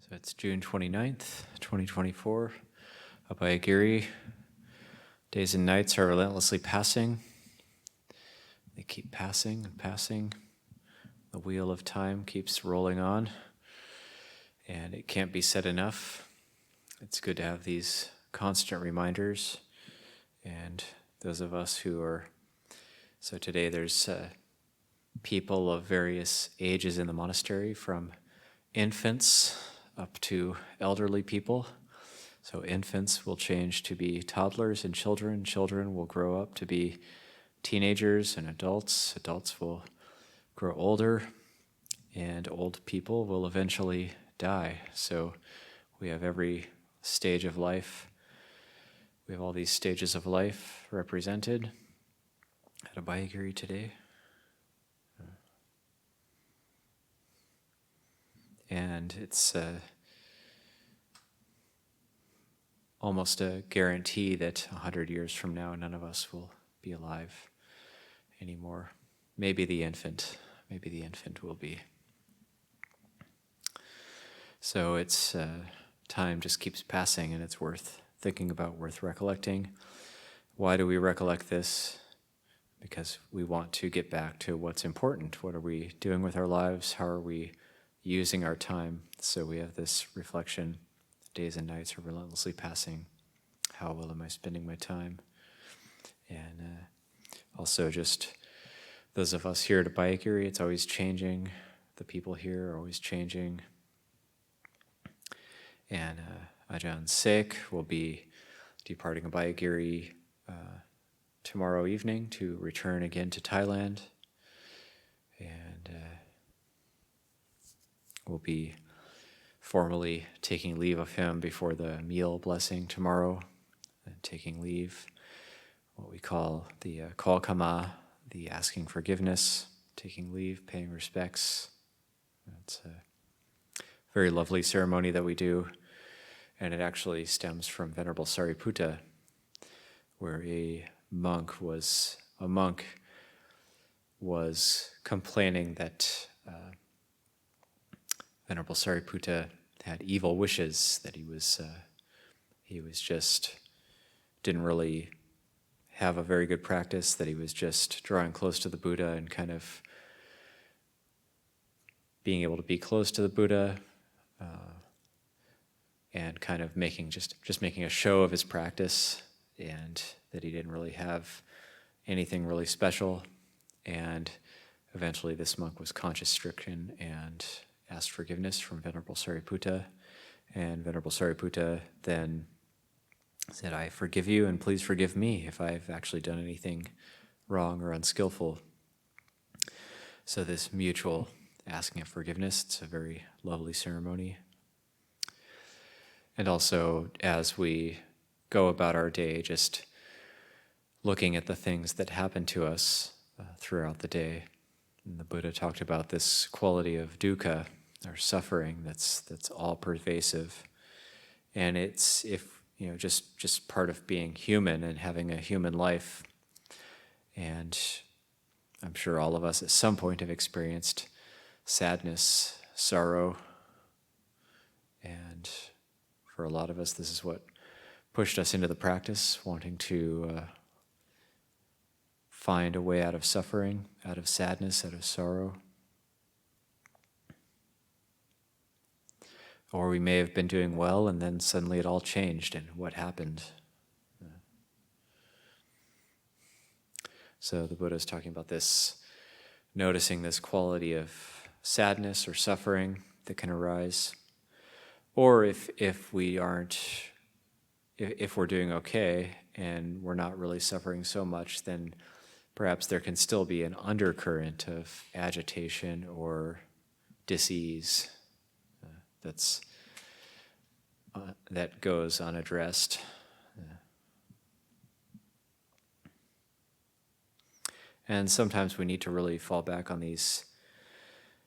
So it's June 29th, 2024. Abhayagiri. Days and nights are relentlessly passing. They keep passing and passing. The wheel of time keeps rolling on, and it can't be said enough. It's good to have these constant reminders, and those of us who are... So today there's people of various ages in the monastery, from infants up to elderly people. So infants will change to be toddlers and children. Children will grow up to be teenagers and adults. Adults will grow older, and old people will eventually die. So we have every stage of life. We have all these stages of life represented at Abhayagiri today. And it's almost a guarantee that 100 years from now, none of us will be alive anymore. Maybe the infant will be. So it's time just keeps passing, and it's worth thinking about, worth recollecting. Why do we recollect this? Because we want to get back to what's important. What are we doing with our lives? How are we using our time? So we have this reflection. Days and nights are relentlessly passing. How well am I spending my time? And also just those of us here at Abhayagiri, it's always changing. The people here are always changing. And Ajahn Sek will be departing Abhayagiri tomorrow evening to return again to Thailand. And we'll be formally taking leave of him before the meal blessing tomorrow, and taking leave, what we call the call kama, the asking forgiveness, taking leave, paying respects. It's a very lovely ceremony that we do, and it actually stems from Venerable Sariputta, where a monk was complaining that Venerable Sariputta had evil wishes, that he was just didn't really have a very good practice, that he was just drawing close to the Buddha and kind of being able to be close to the Buddha, and kind of making a show of his practice, and that he didn't really have anything really special. And eventually this monk was conscience-stricken and asked forgiveness from Venerable Sariputta, and Venerable Sariputta then said, "I forgive you, and please forgive me if I've actually done anything wrong or unskillful." So this mutual asking of forgiveness, it's a very lovely ceremony. And also, as we go about our day, just looking at the things that happen to us throughout the day. And the Buddha talked about this quality of dukkha, or suffering, that's all pervasive, and it's just part of being human and having a human life. And I'm sure all of us at some point have experienced sadness, sorrow, and for a lot of us, this is what pushed us into the practice, wanting to find a way out of suffering, out of sadness, out of sorrow. Or we may have been doing well, and then suddenly it all changed, and what happened? So the Buddha is talking about this, noticing this quality of sadness or suffering that can arise. Or if we're doing okay and we're not really suffering so much, then perhaps there can still be an undercurrent of agitation or dis-ease that goes unaddressed. And sometimes we need to really fall back on these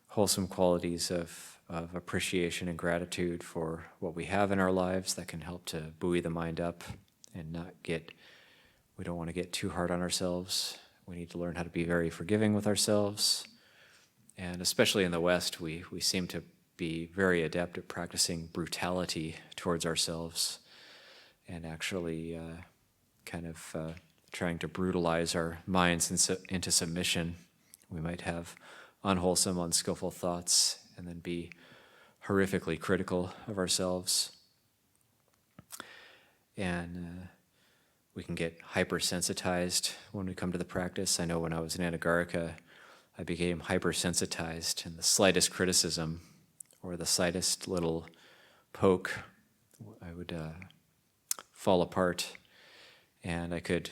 wholesome qualities of appreciation and gratitude for what we have in our lives that can help to buoy the mind up and we don't want to get too hard on ourselves. We need to learn how to be very forgiving with ourselves. And especially in the West, we seem to be very adept at practicing brutality towards ourselves and actually trying to brutalize our minds into submission. We might have unwholesome, unskillful thoughts and then be horrifically critical of ourselves. And we can get hypersensitized when we come to the practice. I know when I was in Anagarika, I became hypersensitized, and the slightest criticism or the slightest little poke, I would fall apart. And I could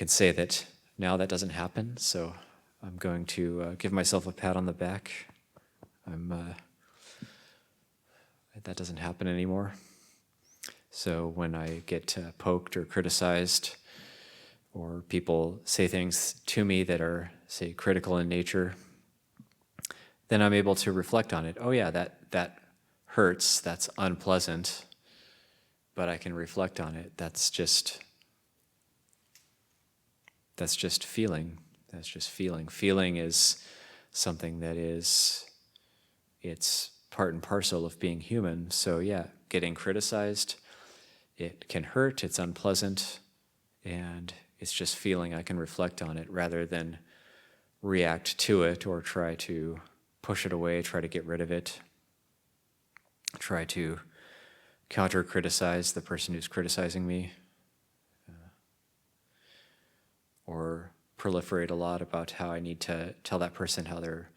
say that now that doesn't happen, so I'm going to give myself a pat on the back. That doesn't happen anymore. So when I get poked or criticized, or people say things to me that are, say, critical in nature, then I'm able to reflect on it. Oh yeah, that hurts, that's unpleasant, but I can reflect on it. That's just feeling. That's just feeling. Feeling is something that it's part and parcel of being human. So yeah, getting criticized, it can hurt, it's unpleasant, and it's just feeling. I can reflect on it rather than react to it or try to push it away, try to get rid of it, try to counter-criticize the person who's criticizing me, or proliferate a lot about how I need to tell that person how they're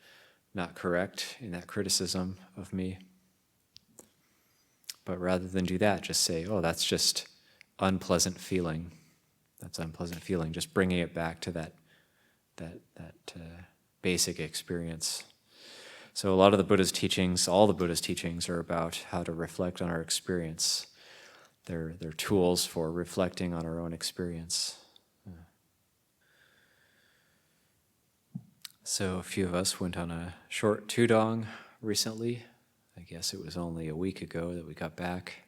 not correct in that criticism of me. But rather than do that, just say, oh, that's just unpleasant feeling. That's unpleasant feeling. Just bringing it back to that basic experience. So a lot of the Buddha's teachings, all the Buddha's teachings are about how to reflect on our experience. They're tools for reflecting on our own experience. So a few of us went on a short Tudong recently. I guess it was only a week ago that we got back.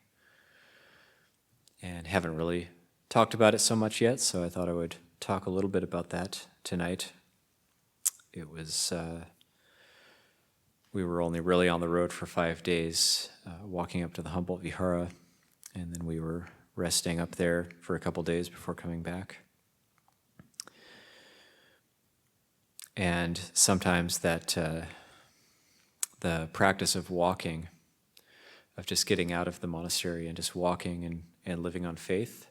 And haven't really talked about it so much yet, so I thought I would talk a little bit about that tonight. It was, we were only really on the road for 5 days, walking up to the Humboldt Vihara, and then we were resting up there for a couple days before coming back. And sometimes that the practice of walking, of just getting out of the monastery and just walking and living on faith,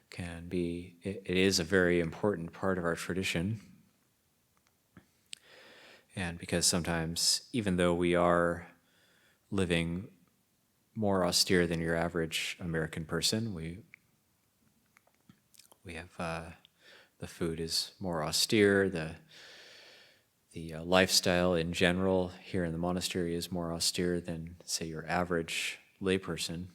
can be, it is a very important part of our tradition. And because sometimes, even though we are living more austere than your average American person, we have, the food is more austere, the lifestyle in general here in the monastery is more austere than, say, your average layperson.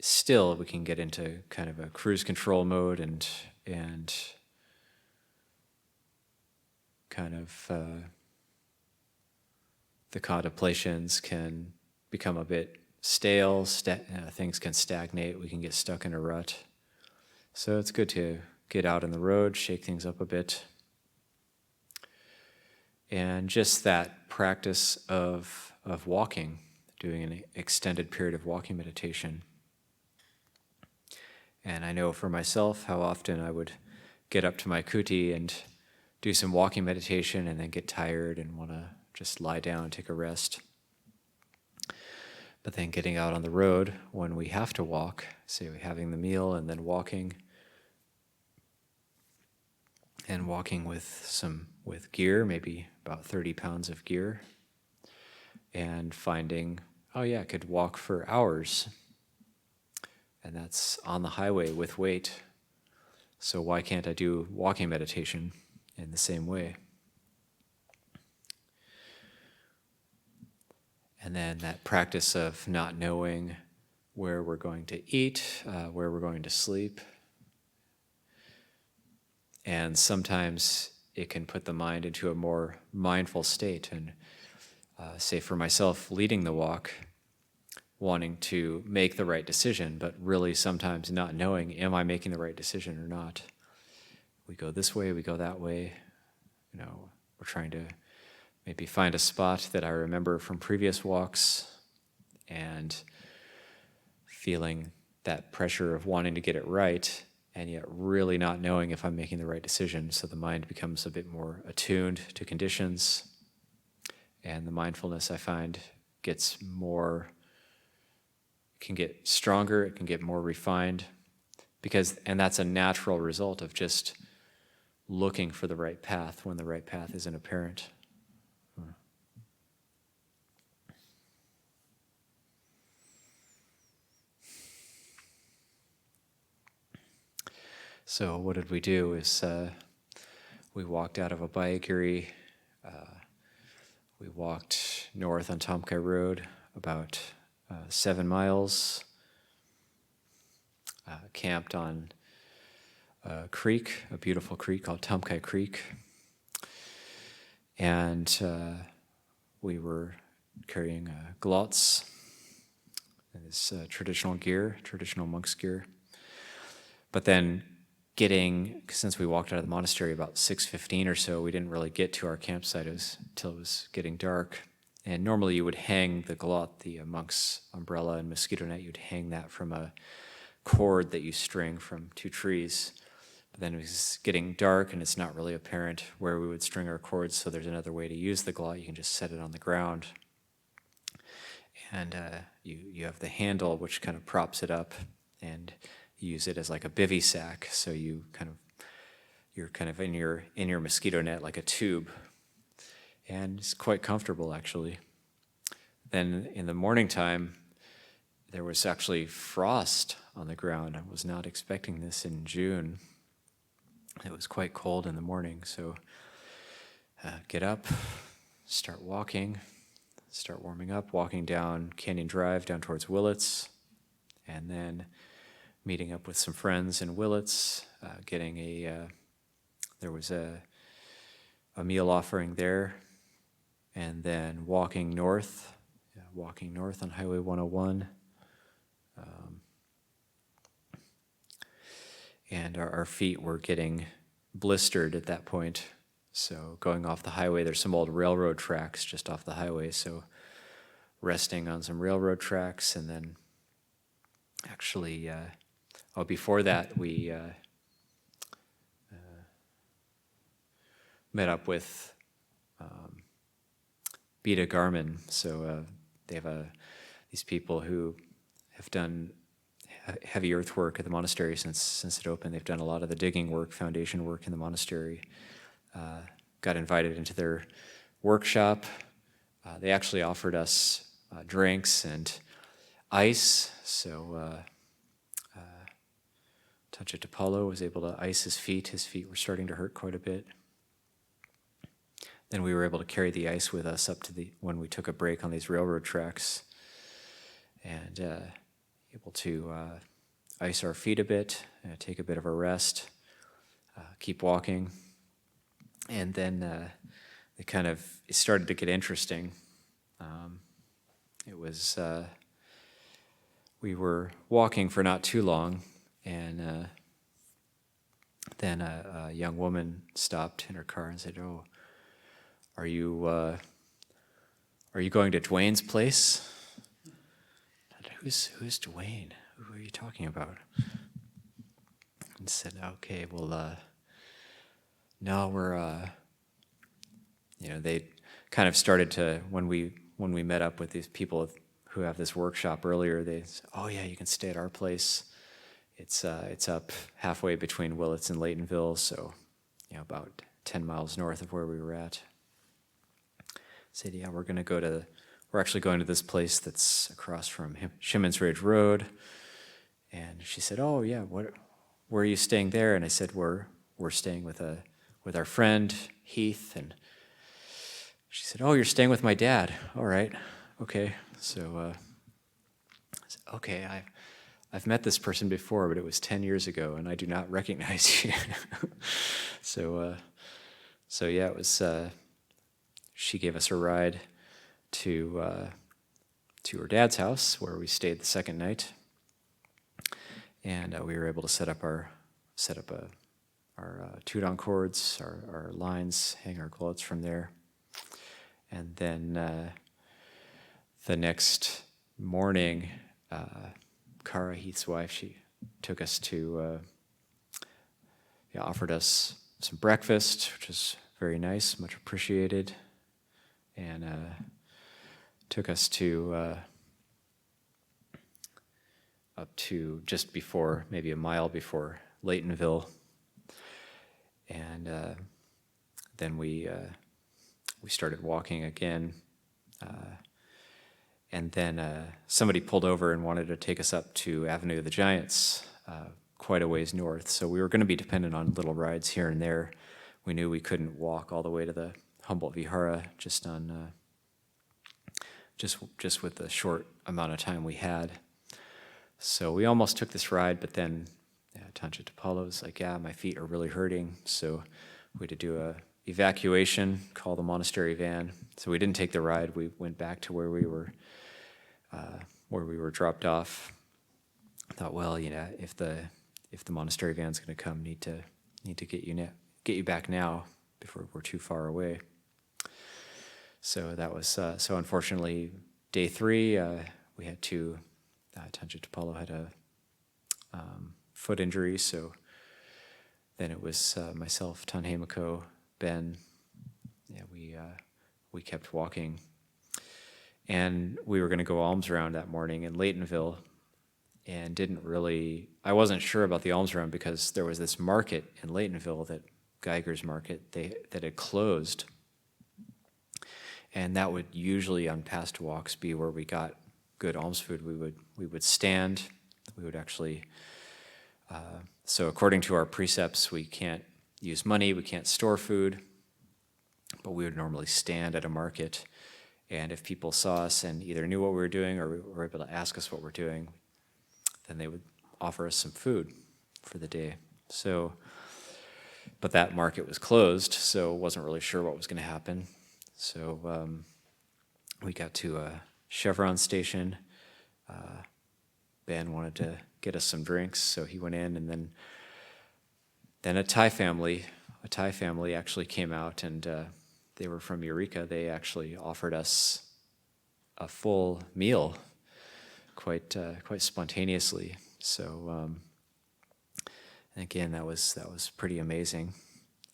Still, we can get into kind of a cruise control mode and kind of the contemplations can become a bit stale, things can stagnate, we can get stuck in a rut. So it's good to get out on the road, shake things up a bit. And just that practice of walking, doing an extended period of walking meditation. And I know for myself how often I would get up to my kuti and do some walking meditation and then get tired and want to just lie down and take a rest. But then getting out on the road when we have to walk, say we're having the meal and then walking, and walking with gear, maybe about 30 pounds of gear, and finding, oh yeah, I could walk for hours, and that's on the highway with weight. So why can't I do walking meditation in the same way? And then that practice of not knowing where we're going to eat, where we're going to sleep. And sometimes it can put the mind into a more mindful state. And say for myself, leading the walk, wanting to make the right decision, but really sometimes not knowing, am I making the right decision or not? We go this way, we go that way, we're trying to maybe find a spot that I remember from previous walks, and feeling that pressure of wanting to get it right, and yet really not knowing if I'm making the right decision. So the mind becomes a bit more attuned to conditions, and the mindfulness, I find, can get stronger, it can get more refined, and that's a natural result of just looking for the right path when the right path isn't apparent. So what did we do is we walked out of Abhayagiri, we walked north on Tomkai Road about 7 miles, camped on a creek, a beautiful creek called Tomkai Creek, and we were carrying glots, this traditional gear, traditional monk's gear. But then since we walked out of the monastery about 6:15 or so, we didn't really get to our campsite until it was getting dark. And normally you would hang the glot, the monk's umbrella and mosquito net, you'd hang that from a cord that you string from 2 trees. But then it was getting dark and it's not really apparent where we would string our cords, so there's another way to use the glot. You can just set it on the ground. And you have the handle which kind of props it up, and you use it as like a bivy sack, so you're kind of in your mosquito net like a tube, and it's quite comfortable actually. Then in the morning time, there was actually frost on the ground. I was not expecting this in June. It was quite cold in the morning, so get up, start walking, start warming up, walking down Canyon Drive down towards Willits, and then meeting up with some friends in Willits, there was a meal offering there, and then walking north on Highway 101. And our feet were getting blistered at that point. So going off the highway, there's some old railroad tracks just off the highway, so resting on some railroad tracks, and then actually, before that, we met up with Beta Garmin. So they have these people who have done heavy earthwork at the monastery since it opened. They've done a lot of the digging work, foundation work in the monastery. Got invited into their workshop. They actually offered us drinks and ice, so Tachitapalo was able to ice his feet. His feet were starting to hurt quite a bit. Then we were able to carry the ice with us up to when we took a break on these railroad tracks, and able to ice our feet a bit, take a bit of a rest, keep walking. And then it started to get interesting. We were walking for not too long, and then a young woman stopped in her car and said, "Oh, are you going to Dwayne's place?" Who's Dwayne? Who are you talking about? And said, "Okay, well, no, we're they kind of started to, when we met up with these people who have this workshop earlier, they said, 'Oh yeah, you can stay at our place. It's up halfway between Willits and Laytonville, so about 10 miles north of where we were at.' Said, 'Yeah, we're actually going to this place that's across from Shimon's Ridge Road.' And she said, 'Oh yeah, where are you staying there?' And I said, we're staying with our friend Heath. And she said, 'Oh, you're staying with my dad. All right, okay.' So I said, 'Okay, I've met this person before, but it was 10 years ago, and I do not recognize you.' So yeah, it was. She gave us a ride to her dad's house, where we stayed the second night, and we were able to set up our Tudong cords, our lines, hang our clothes from there. And then the next morning, Kara, Heath's wife, she took us to, offered us some breakfast, which was very nice, much appreciated, and took us to up to just before, maybe a mile before Laytonville, and then we started walking again, and then somebody pulled over and wanted to take us up to Avenue of the Giants, quite a ways north. So we were going to be dependent on little rides here and there. We knew we couldn't walk all the way to the Humboldt Vihara just on just with the short amount of time we had. So we almost took this ride, but then Tancha Tapalo was like, yeah, my feet are really hurting. So we had to do a evacuation, call the monastery van. So we didn't take the ride. We went back to where we were dropped off. I thought, well, if the monastery van's going to come, need to get you back now before we're too far away. So that was so. Unfortunately, day 3, we had to. Tancha Tapalo had a foot injury, so then it was myself, Tanhemako, Ben. Yeah, we kept walking, and we were going to go alms round that morning in Laytonville, and I wasn't sure about the alms round because there was this market in Laytonville, that Geiger's Market, that had closed, and that would usually on past walks be where we got good alms food. We would stand. We would actually. So according to our precepts, we can't use money. We can't store food, but we would normally stand at a market, and if people saw us and either knew what we were doing or were able to ask us what we're doing, then they would offer us some food for the day. So, but that market was closed, so wasn't really sure what was going to happen. So we got to a Chevron station. Ben wanted to get us some drinks, so he went in, and then a Thai family actually came out, and they were from Eureka. They actually offered us a full meal, quite spontaneously. So, and again, that was pretty amazing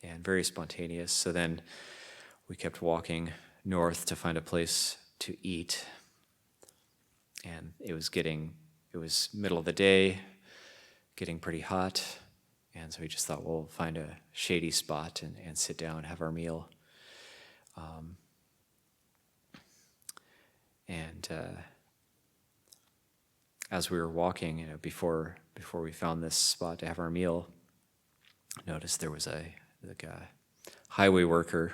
and very spontaneous. So then we kept walking north to find a place to eat, and it was middle of the day, getting pretty hot, and so we just thought, we'll find a shady spot and sit down and have our meal. And as we were walking, before we found this spot to have our meal, I noticed there was a highway worker,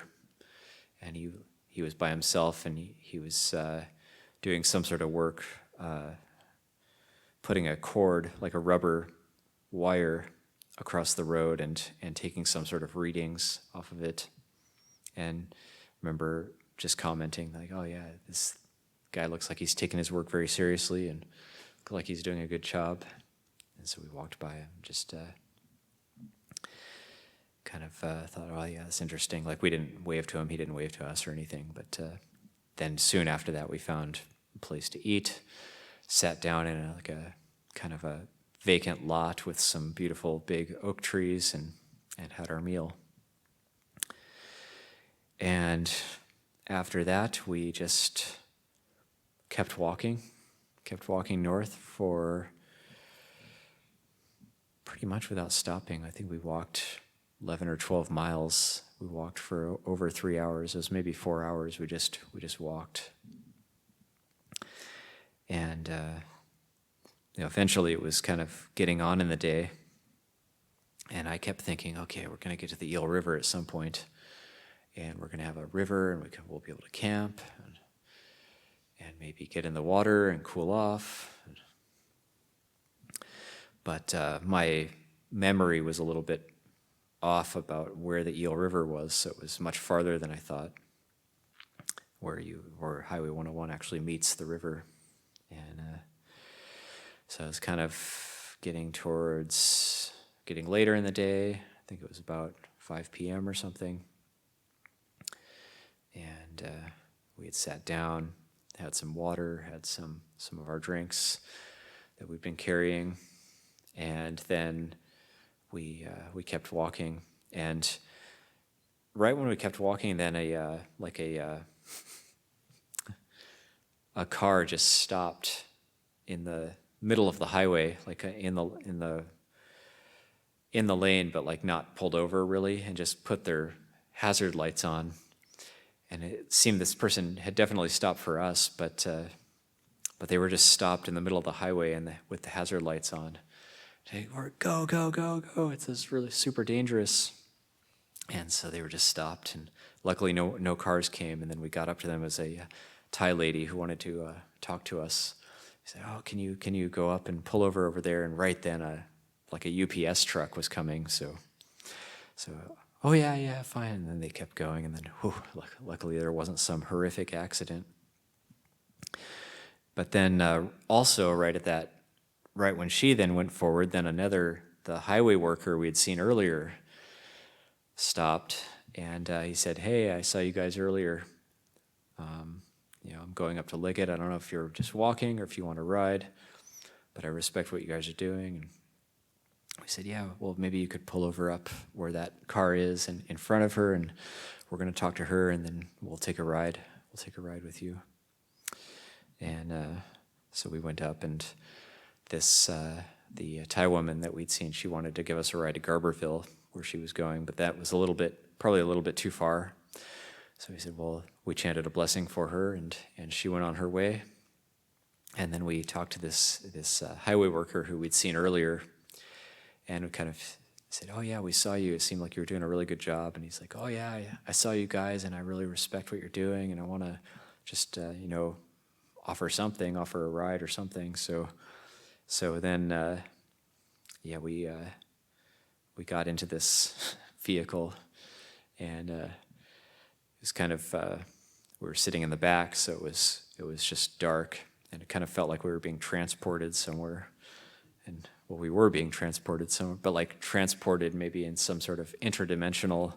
and he was by himself, and he was doing some sort of work, putting a cord, like a rubber wire, across the road and taking some sort of readings off of it. And I remember just commenting like, oh yeah, this guy looks like he's taking his work very seriously and look like he's doing a good job. And so we walked by him, just kind of thought, oh yeah, that's interesting. Like, we didn't wave to him, he didn't wave to us or anything. But then soon after that, we found a place to eat, sat down in a kind of a vacant lot with some beautiful big oak trees, and had our meal. And after that, we just kept walking north for pretty much without stopping. I think we walked 11 or 12 miles. We walked for over 3 hours. It was maybe 4 hours. We just walked. And eventually it was kind of getting on in the day, and I kept thinking, okay, we're going to get to the Eel River at some point, and we're going to have a river, and we'll be able to camp and maybe get in the water and cool off. But my memory was a little bit off about where the Eel River was, so it was much farther than I thought, where Highway 101 actually meets the river. And so I was kind of getting later in the day, think it was about 5 p.m. or something. And we had sat down, had some water, had some of our drinks that we've been carrying, and then we kept walking. And right when we kept walking, then a car just stopped in the middle of the highway, like in the lane, but like not pulled over really, and just put their hazard lights on. And it seemed this person had definitely stopped for us, but they were just stopped in the middle of the highway and with the hazard lights on. Or go, go, go, go. It's this really super dangerous. And so they were just stopped, and luckily no cars came. And then we got up to them as a Thai lady who wanted to talk to us. He said, "Oh, can you go up and pull over there?" And right then, a UPS truck was coming. So, oh yeah, fine. And then they kept going, and then luckily there wasn't some horrific accident. But then also right when she then went forward, then the highway worker we had seen earlier stopped, and he said, "Hey, I saw you guys earlier. I'm going up to Liggett. I don't know if you're just walking or if you want to ride, but I respect what you guys are doing." And we said, "Yeah, well, maybe you could pull over up where that car is and in front of her, and we're going to talk to her, and then we'll take a ride. We'll take a ride with you." And so we went up, and the Thai woman that we'd seen, she wanted to give us a ride to Garberville, where she was going, but that was probably a little bit too far. So we said, well, we chanted a blessing for her, and she went on her way. And then we talked to this highway worker who we'd seen earlier, and we kind of said, "Oh yeah, we saw you. It seemed like you were doing a really good job." And he's like, "Oh yeah, I saw you guys, and I really respect what you're doing, and I want to just offer a ride or something." So then we got into this vehicle, and it was kind of we were sitting in the back, so it was just dark, and it kind of felt like we were being transported somewhere. And well, we were being transported somewhere, but like transported maybe in some sort of interdimensional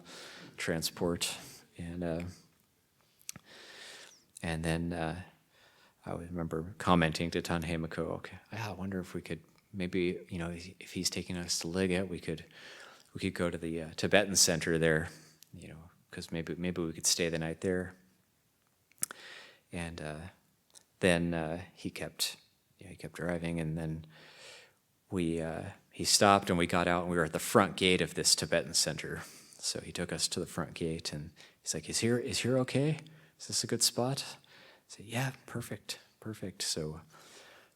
transport. And then I remember commenting to Ajahn Nyaniko, "Okay, I wonder if we could maybe, if he's taking us to Liggett, we could go to the Tibetan center there, because maybe we could stay the night there." And then he kept driving, and then he stopped, and we got out, and we were at the front gate of this Tibetan center. So he took us to the front gate, and he's like, "Is here okay? Is this a good spot?" I said, "Yeah, perfect." So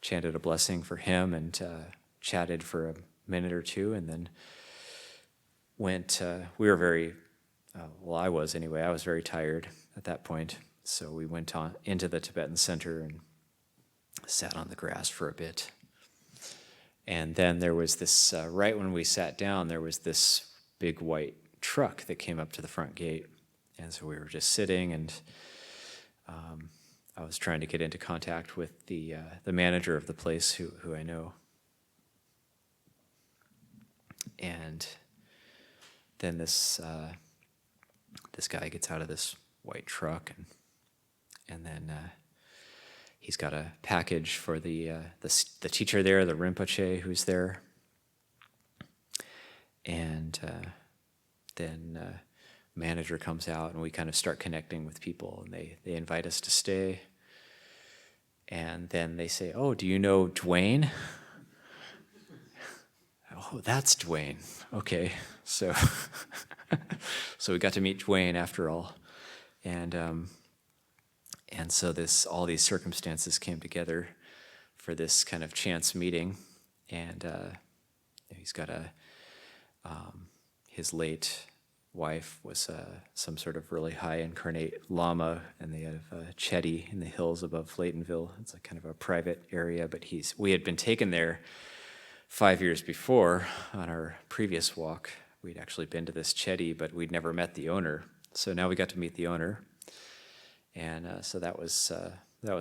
chanted a blessing for him, and chatted for a minute or two, and then went. We were very, I was anyway. I was very tired at that point, so we went on into the Tibetan center and sat on the grass for a bit. And then there was this, right when we sat down, there was this big white truck that came up to the front gate. And so we were just sitting, and I was trying to get into contact with the manager of the place who I know. And then this guy gets out of this white truck, and then he's got a package for the teacher there, the Rinpoche, who's there. And then manager comes out, and we kind of start connecting with people, and they invite us to stay. And then they say, "Oh, do you know Dwayne?" "Oh, that's Dwayne." Okay, so so we got to meet Dwayne after all, and so all these circumstances came together for this kind of chance meeting, and he's got his late wife was some sort of really high incarnate lama, and they have a Chetty in the hills above Laytonville. It's like kind of a private area, but we had been taken there 5 years before on our previous walk. We'd actually been to this Chetty, but we'd never met the owner. So now we got to meet the owner, and so that was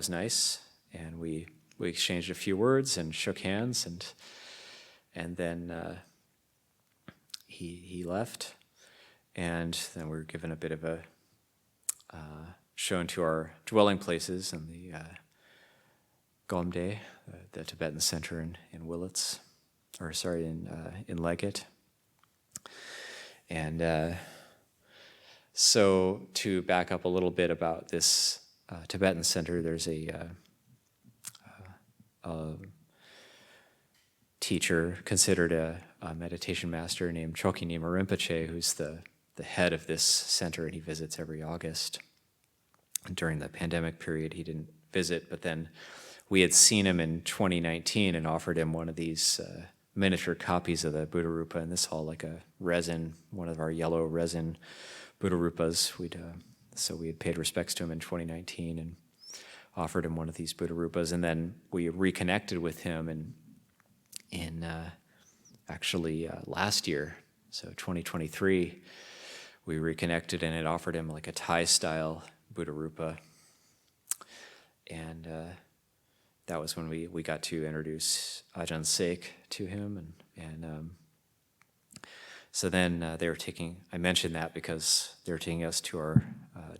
nice. And we exchanged a few words and shook hands, and then he left, and then we were given a bit of a shown to our dwelling places in the Gomde, the Tibetan center in Willits, in Leggett. And so to back up a little bit about this Tibetan center, there's a teacher considered a meditation master named Choki Nyima Rinpoche, who's the head of this center, and he visits every August. During the pandemic period, he didn't visit, but then we had seen him in 2019 and offered him one of these miniature copies of the Buddha Rupa in this hall, like a resin, one of our yellow resin Buddha Rupas. So we had paid respects to him in 2019 and offered him one of these Buddha Rupas, and then we reconnected with him in last year, so 2023, we reconnected and had offered him like a Thai-style Buddha Rupa, and that was when we got to introduce Ajahn Sek to him, and so then I mentioned that because they were taking us to our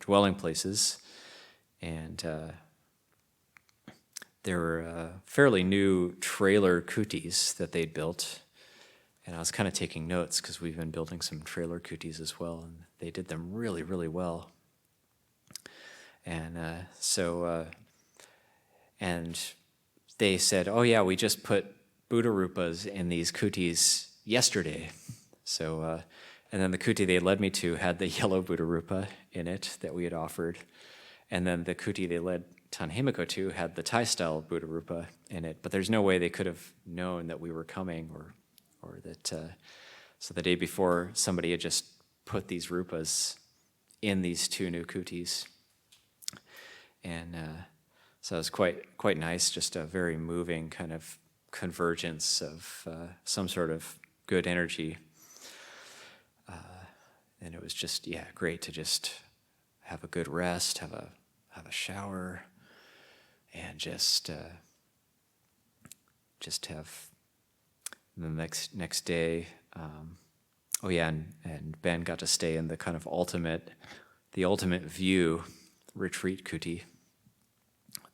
dwelling places, and there were fairly new trailer kutis that they'd built, and I was kind of taking notes because we've been building some trailer kutis as well, and they did them really, really well. And and they said, oh yeah, we just put Buddha Rupas in these kutis yesterday. So, and then the kuti they led me to had the yellow Buddha Rupa in it that we had offered, and then the kuti they led Tanhimiko to had the Thai-style Buddha Rupa in it, but there's no way they could have known that we were coming, or that, so the day before, somebody had just put these Rupas in these two new kutis. And so it was quite nice, just a very moving kind of convergence of some sort of good energy. And it was just, great to just have a good rest, have a shower, and just have the next day. And Ben got to stay in the kind of ultimate view retreat kuti,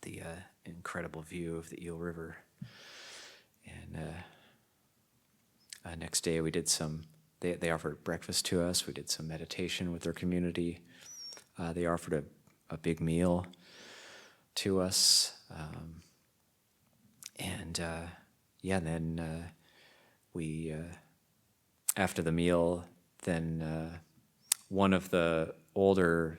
the incredible view of the Eel River. And next day we did they offered breakfast to us. We did some meditation with their community. They offered a big meal to us. Then we, after the meal, then one of the older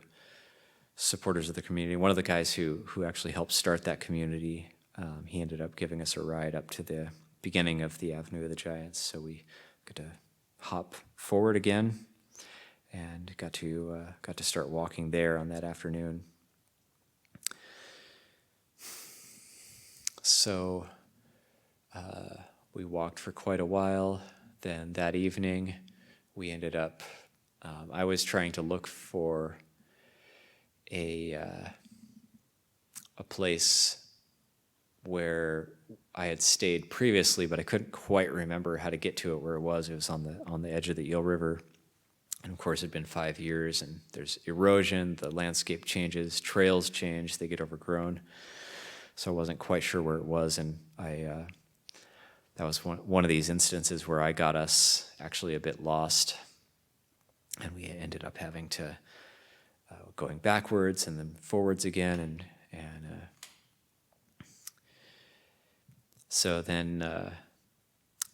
supporters of the community, one of the guys who actually helped start that community, he ended up giving us a ride up to the beginning of the Avenue of the Giants. So we got to hop forward again and got to start walking there on that afternoon. So we walked for quite a while. Then that evening, we ended up, I was trying to look for a place where I had stayed previously, but I couldn't quite remember how to get to it where it was. It was on the edge of the Eel River. And of course, it had been 5 years, and there's erosion, the landscape changes, trails change, they get overgrown. So I wasn't quite sure where it was, and that was one of these instances where I got us actually a bit lost, and we ended up having to going backwards and then forwards again, and so then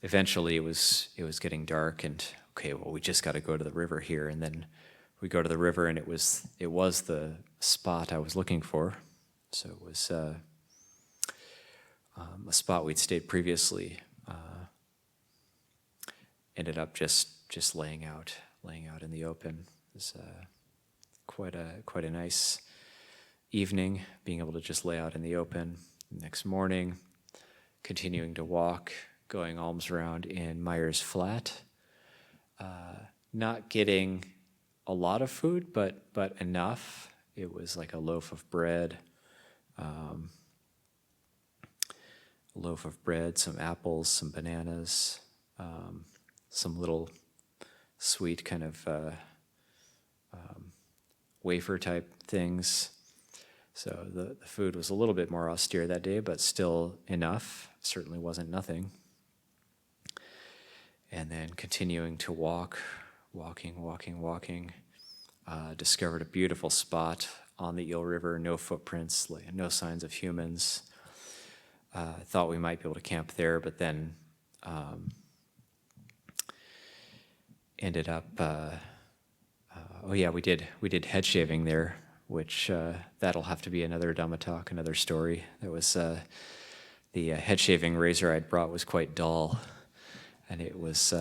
eventually it was getting dark, and okay, well, we just got to go to the river here, and then we go to the river, and it was the spot I was looking for. So it was a spot we'd stayed previously. Ended up just laying out in the open. It was quite a nice evening, being able to just lay out in the open. Next morning, continuing to walk, going alms around in Myers Flat, not getting a lot of food, but enough. It was like a loaf of bread, some apples, some bananas, some little sweet kind of wafer type things. So the food was a little bit more austere that day, but still enough. Certainly wasn't nothing. And then continuing to walking. Discovered a beautiful spot on the Eel River, no footprints, no signs of humans. Thought we might be able to camp there, but then ended up, we did head shaving there, which that'll have to be another Dhamma talk, another story. That was the head shaving razor I'd brought was quite dull, and it was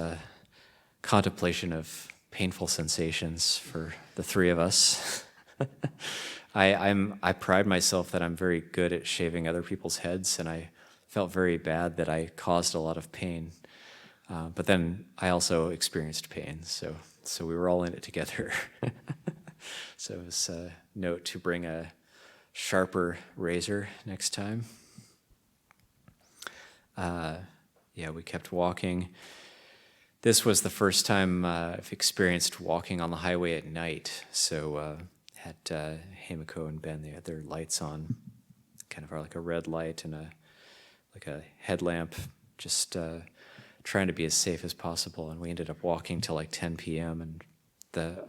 contemplation of painful sensations for the three of us. I pride myself that I'm very good at shaving other people's heads, and I felt very bad that I caused a lot of pain. But then I also experienced pain, so we were all in it together. So it was a note to bring a sharper razor next time. We kept walking. This was the first time I've experienced walking on the highway at night. So had Himiko and Ben, they had their lights on, kind of like a red light and a headlamp, just trying to be as safe as possible. And we ended up walking till like 10 p.m. And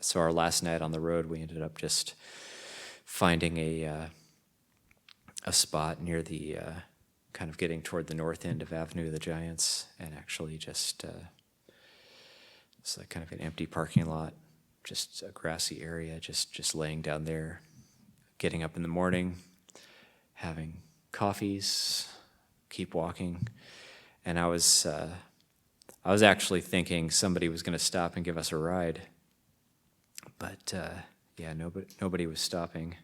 so our last night on the road, we ended up just finding a spot near the kind of getting toward the north end of Avenue of the Giants, and actually just it's like kind of an empty parking lot, just a grassy area, just laying down there, getting up in the morning, having coffees, keep walking. And I was actually thinking somebody was going to stop and give us a ride, but nobody was stopping.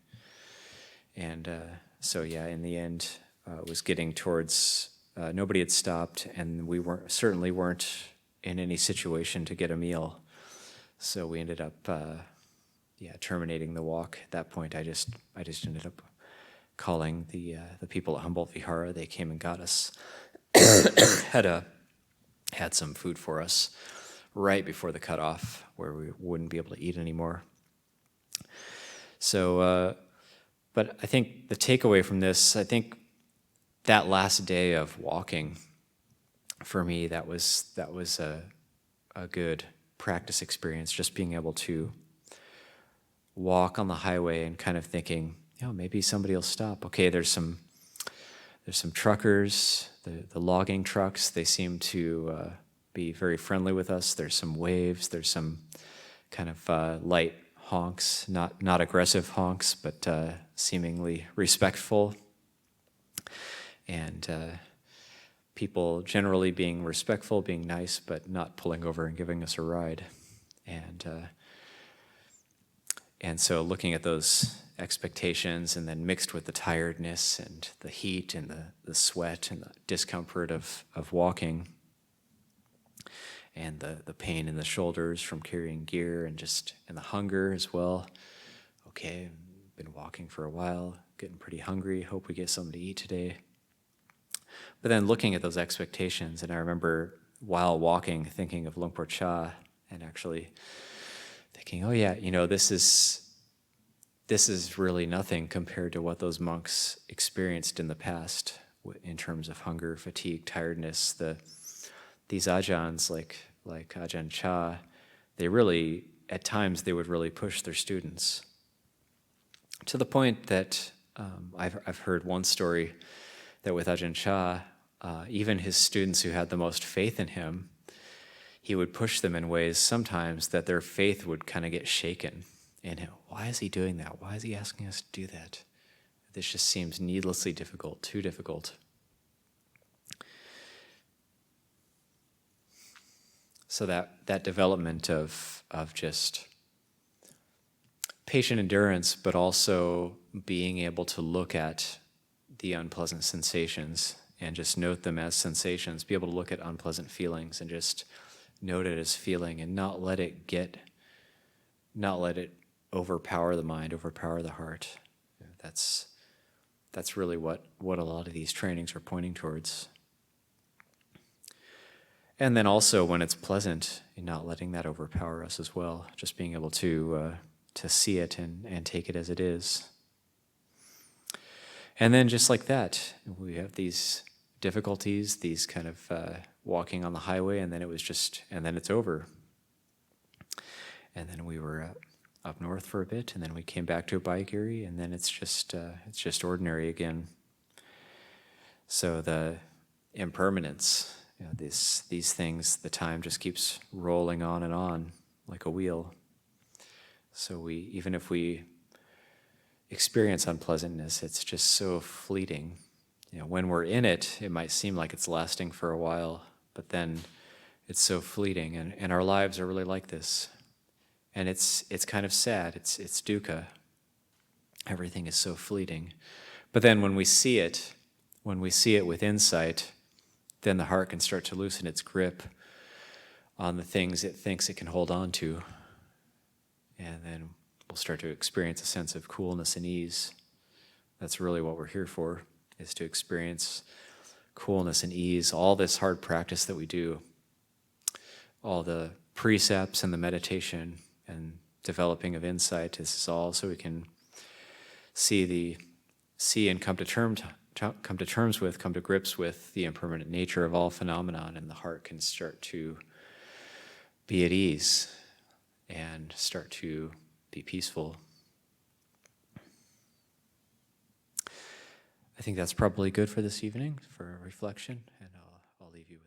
And in the end, it was getting towards nobody had stopped, and we certainly weren't in any situation to get a meal. So we ended up terminating the walk. At that point, I just ended up calling the people at Humboldt Vihara. They came and got us. had some food for us right before the cutoff, where we wouldn't be able to eat anymore. So, but I think the takeaway from this, I think that last day of walking, for me, that was a good practice experience, just being able to walk on the highway and kind of thinking, maybe somebody will stop. Okay, there's some truckers, the logging trucks, they seem to be very friendly with us. There's some waves, there's some kind of light honks, not aggressive honks, but seemingly respectful. And people generally being respectful, being nice, but not pulling over and giving us a ride. And so looking at those expectations, and then mixed with the tiredness and the heat and the sweat and the discomfort of walking, and the pain in the shoulders from carrying gear, and the hunger as well. Okay, been walking for a while, getting pretty hungry, hope we get something to eat today. But then looking at those expectations, and I remember while walking thinking of Luang Por Cha, and actually thinking, this is really nothing compared to what those monks experienced in the past in terms of hunger, fatigue, tiredness. These ajahns, like Ajahn Chah, they really, at times, they would really push their students to the point that I've heard one story that with Ajahn Chah, even his students who had the most faith in him, he would push them in ways sometimes that their faith would kind of get shaken in him. Why is he doing that? Why is he asking us to do that? This just seems needlessly difficult, too difficult. So that development of just patient endurance, but also being able to look at the unpleasant sensations and just note them as sensations, be able to look at unpleasant feelings and just note it as feeling, and not let it overpower the mind, overpower the heart. That's really what a lot of these trainings are pointing towards. And then also when it's pleasant, not letting that overpower us as well, just being able to see it and take it as it is. And then just like that, we have these difficulties, these kind of walking on the highway, and then it's over. And then we were up north for a bit, and then we came back to Abhayagiri, and then it's just ordinary again. So the impermanence, these things, the time just keeps rolling on like a wheel. So even if we experience unpleasantness, it's just so fleeting. When we're in it, it might seem like it's lasting for a while, but then it's so fleeting, and our lives are really like this. And it's kind of sad. It's dukkha. Everything is so fleeting. But then when we see it with insight, then the heart can start to loosen its grip on the things it thinks it can hold on to. And then we'll start to experience a sense of coolness and ease. That's really what we're here for, is to experience coolness and ease. All this hard practice that we do, all the precepts and the meditation and developing of insight, this is all so we can see and come to grips with the impermanent nature of all phenomenon, and the heart can start to be at ease and start to be peaceful. I think that's probably good for this evening for reflection, and I'll leave you with